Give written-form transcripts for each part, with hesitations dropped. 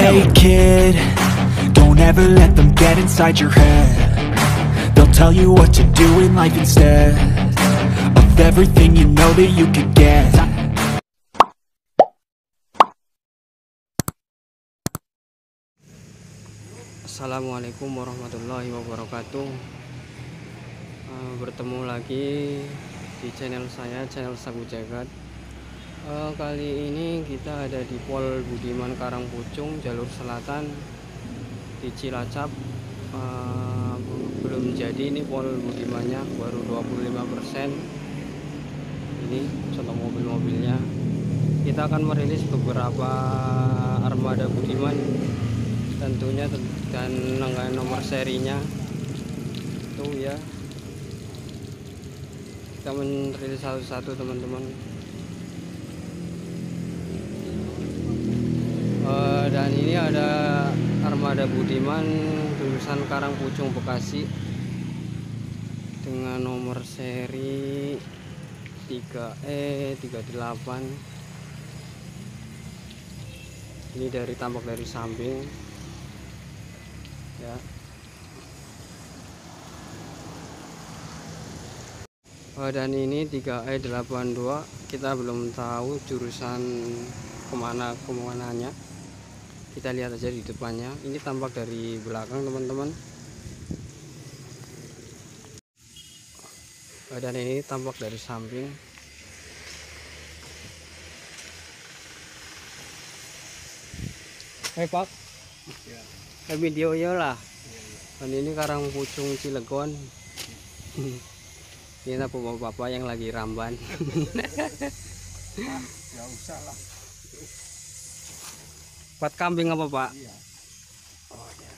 Hey kid, don't ever let them get inside your head. They'll tell you what to do in life instead of everything you know that you could get. Assalamualaikum warahmatullahi wabarakatuh. Bertemu lagi di channel saya, channel Sagu Jagat. Kali ini kita ada di Pol Budiman Karangpucung, jalur selatan di Cilacap. Belum jadi ini Pol Budimannya, baru 25%. Ini contoh mobil-mobilnya. Kita akan merilis beberapa armada Budiman tentunya, dan nomor serinya tuh ya. Kita merilis satu-satu teman-teman. Dan ini ada armada Budiman jurusan Karangpucung Bekasi dengan nomor seri 3E38. Ini dari tampak dari samping ya. Dan ini 3E82, kita belum tahu jurusan kemananya. Kita lihat aja di depannya. Ini tampak dari belakang teman-teman. Dan ini tampak dari samping. Hai Pak, video ya lah. Dan ini Karangpucung Cilegon. Ini bapak-bapak yang lagi ramban. Ya usah lah. Buat kambing apa Pak? Iya. Oh ya.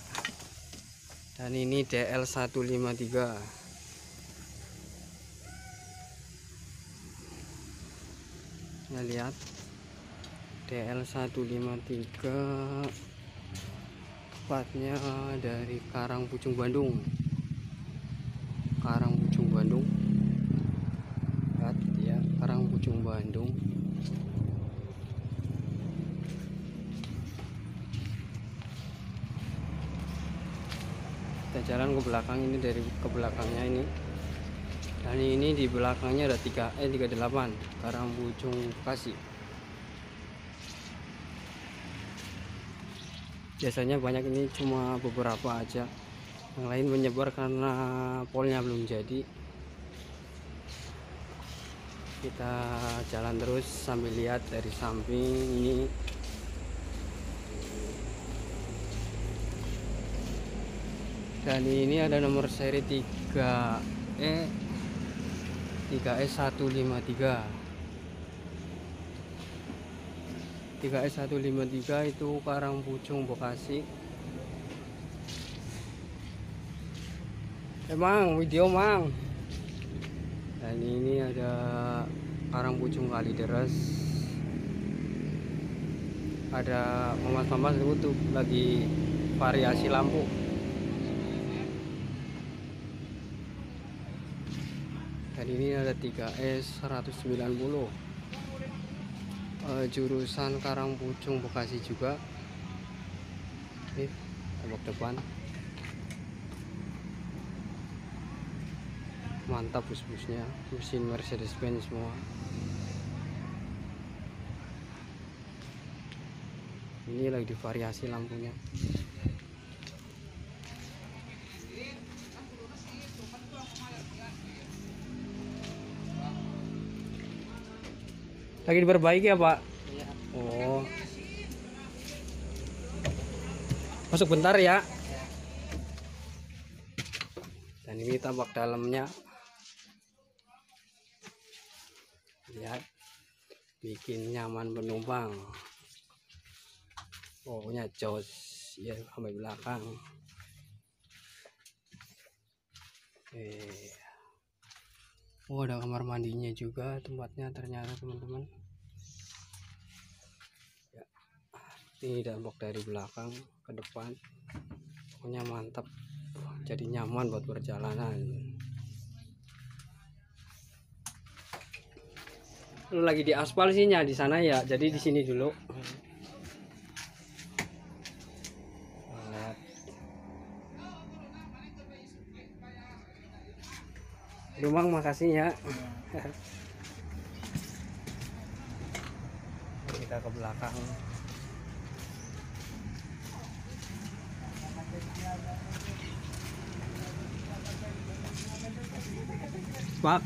Dan ini DL153. Nah, lihat DL153, tepatnya dari Karangpucung Bandung. Karangpucung Bandung. Lihat ya, Karangpucung Bandung. Kita jalan ke belakang, ini dari ke belakangnya ini. Dan ini di belakangnya ada 3E38 Karangpucung Bekasi. Biasanya banyak, ini cuma beberapa aja. Yang lain menyebar karena polnya belum jadi. Kita jalan terus sambil lihat dari samping ini. Dan ini ada nomor seri 3E153. 3E153 itu Karangpucung Bekasi. Emang video mang. Dan ini ada Karangpucung Kalideres. Ada mas-mas itu tuh lagi variasi lampu. Dan ini ada 3E190 jurusan Karangpucung Bekasi juga. Ini tembok depan. Mantap bus-busnya, mesin Mercedes-Benz semua. Ini lagi divariasi lampunya. Lagi diperbaiki ya Pak? Iya. Oh, masuk bentar ya. Dan ini tampak dalamnya. Lihat, bikin nyaman penumpang. Pokoknya jos ya, sampai belakang. Oh, ada kamar mandinya juga tempatnya ternyata teman-teman ya. Ini dampak dari belakang ke depan, pokoknya mantap, jadi nyaman buat perjalanan. Lu lagi di aspal sihnya di sana ya, jadi di sini dulu. Rumang makasih ya. Kita ke belakang. Mak,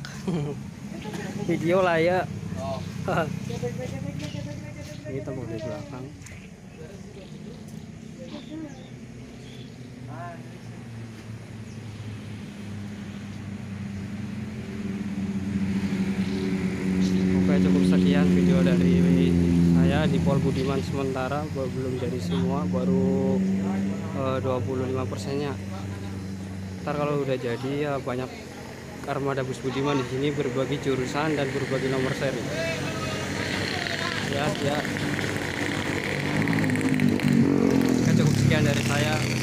video lah ya. Ini tempat di belakang. Oke, cukup sekian video dari saya di Pol Budiman sementara, belum jadi semua, baru 25%-nya. Ntar kalau udah jadi ya banyak armada bus Budiman di sini, berbagi jurusan dan berbagi nomor seri. Ya. Oke, cukup sekian dari saya.